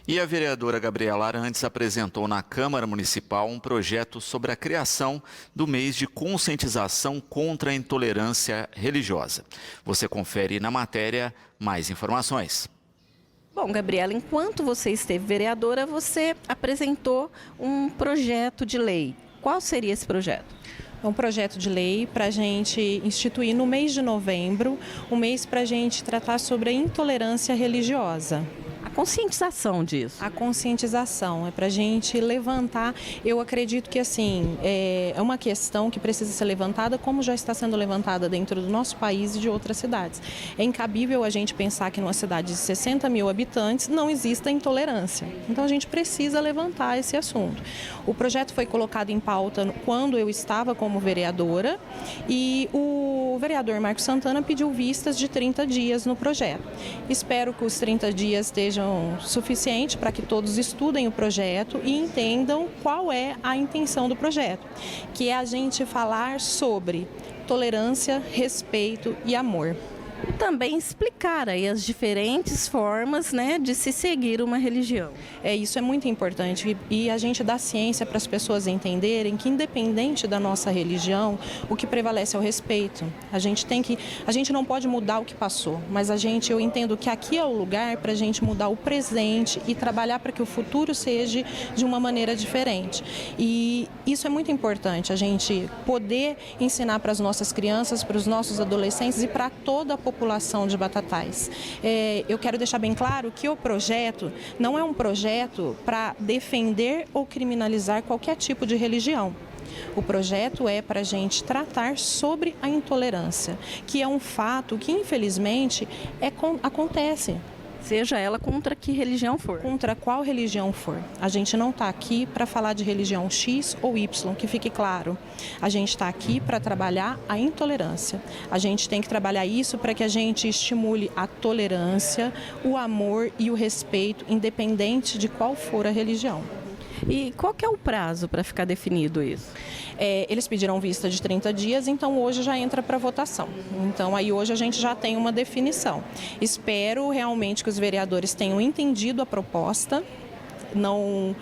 E a vereadora Gabriela Arantes apresentou na Câmara Municipal um projeto sobre a criação do mês de conscientização contra a intolerância religiosa. Você confere na matéria mais informações. Bom, Gabriela, enquanto você esteve vereadora, você apresentou um projeto de lei. Qual seria esse projeto? É um projeto de lei para a gente instituir no mês de novembro, um mês para a gente tratar sobre a intolerância religiosa. A conscientização disso. A conscientização é para a gente levantar. Eu acredito que assim é uma questão que precisa ser levantada, como já está sendo levantada dentro do nosso país e de outras cidades. É incabível a gente pensar que numa cidade de 60 mil habitantes não exista intolerância. Então a gente precisa levantar esse assunto. O projeto foi colocado em pauta quando eu estava como vereadora e o vereador Marcos Santana pediu vistas de 30 dias no projeto. Espero que os 30 dias estejam suficientes para que todos estudem o projeto e entendam qual é a intenção do projeto, que é a gente falar sobre tolerância, respeito e amor. E também explicar aí as diferentes formas, né, de se seguir uma religião. Isso é muito importante e a gente dá ciência para as pessoas entenderem que independente da nossa religião, o que prevalece é o respeito. A gente não pode mudar o que passou, mas eu entendo que aqui é o lugar para a gente mudar o presente e trabalhar para que o futuro seja de uma maneira diferente. E isso é muito importante, a gente poder ensinar para as nossas crianças, para os nossos adolescentes e para toda a população de Batatais. Eu quero deixar bem claro que o projeto não é um projeto para defender ou criminalizar qualquer tipo de religião. O projeto é para a gente tratar sobre a intolerância, que é um fato que infelizmente acontece. Seja ela contra que religião for. Contra qual religião for. A gente não está aqui para falar de religião X ou Y, que fique claro. A gente está aqui para trabalhar a intolerância. A gente tem que trabalhar isso para que a gente estimule a tolerância, o amor e o respeito, independente de qual for a religião. E qual que é o prazo para ficar definido isso? Eles pediram vista de 30 dias, então hoje já entra para votação. Então aí hoje a gente já tem uma definição. Espero realmente que os vereadores tenham entendido a proposta, não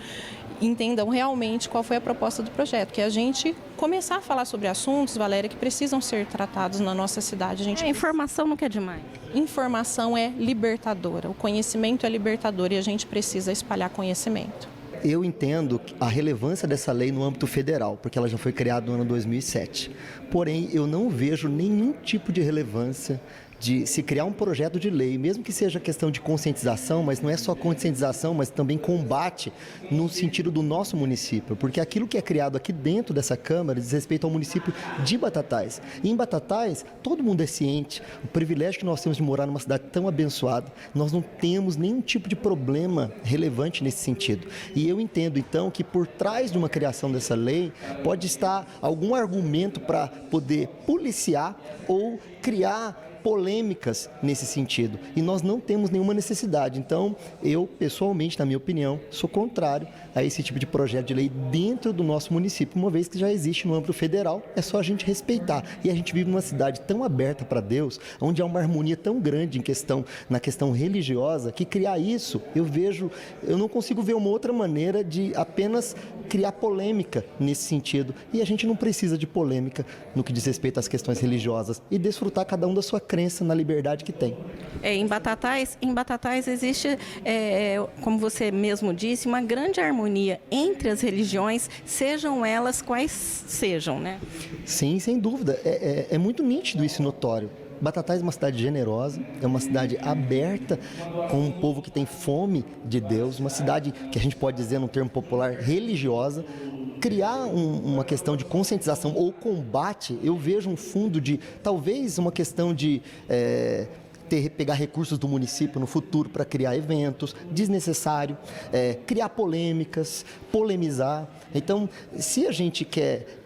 entendam realmente qual foi a proposta do projeto, que é a gente começar a falar sobre assuntos, Valéria, que precisam ser tratados na nossa cidade. Informação não quer demais. Informação é libertadora, o conhecimento é libertador e a gente precisa espalhar conhecimento. Eu entendo a relevância dessa lei no âmbito federal, porque ela já foi criada no ano 2007. Porém, eu não vejo nenhum tipo de relevância de se criar um projeto de lei, mesmo que seja questão de conscientização, mas não é só conscientização, mas também combate no sentido do nosso município, porque aquilo que é criado aqui dentro dessa Câmara diz respeito ao município de Batatais. E em Batatais, todo mundo é ciente, o privilégio que nós temos de morar numa cidade tão abençoada, nós não temos nenhum tipo de problema relevante nesse sentido. E eu entendo, então, que por trás de uma criação dessa lei pode estar algum argumento para poder policiar ou criar polêmicas nesse sentido. E nós não temos nenhuma necessidade. Então, eu, pessoalmente, na minha opinião, sou contrário a esse tipo de projeto de lei dentro do nosso município, uma vez que já existe no âmbito federal, é só a gente respeitar. E a gente vive numa cidade tão aberta para Deus, onde há uma harmonia tão grande na questão religiosa, que criar isso, eu não consigo ver uma outra maneira de apenas criar polêmica nesse sentido. E a gente não precisa de polêmica no que diz respeito às questões religiosas e desfrutar cada um da sua crença na liberdade que tem. Em Batatais existe, como você mesmo disse, uma grande harmonia entre as religiões, sejam elas quais sejam, né? Sim, sem dúvida. É muito nítido isso, notório. Batatais é uma cidade generosa, é uma cidade aberta, com um povo que tem fome de Deus, uma cidade que a gente pode dizer, num termo popular, religiosa. Criar uma questão de conscientização ou combate, eu vejo um fundo de, talvez, uma questão de pegar recursos do município no futuro para criar eventos, desnecessário, criar polêmicas, polemizar. Então, se a gente quer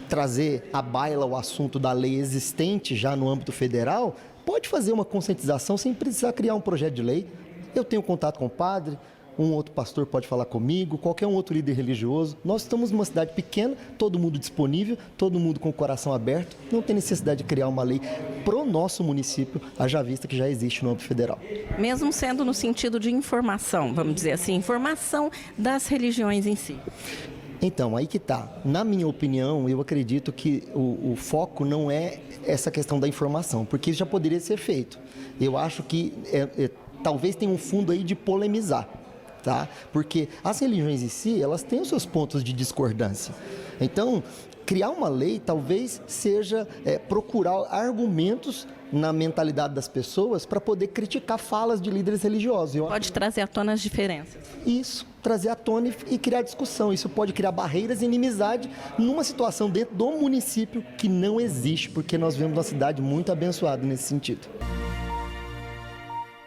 trazer à baila o assunto da lei existente já no âmbito federal, pode fazer uma conscientização sem precisar criar um projeto de lei. Eu tenho contato com o padre, um outro pastor pode falar comigo, qualquer um outro líder religioso. Nós estamos numa cidade pequena, todo mundo disponível, todo mundo com o coração aberto. Não tem necessidade de criar uma lei pro nosso município, haja vista que já existe no âmbito federal. Mesmo sendo no sentido de informação, vamos dizer assim, informação das religiões em si. Então, aí que está. Na minha opinião, eu acredito que o foco não é essa questão da informação, porque isso já poderia ser feito. Eu acho que talvez tenha um fundo aí de polemizar, tá? Porque as religiões em si, elas têm os seus pontos de discordância. Então, criar uma lei talvez seja procurar argumentos na mentalidade das pessoas para poder criticar falas de líderes religiosos. Pode trazer à tona as diferenças. Isso, trazer à tona e criar discussão. Isso pode criar barreiras e inimizade numa situação dentro do município que não existe, porque nós vemos uma cidade muito abençoada nesse sentido.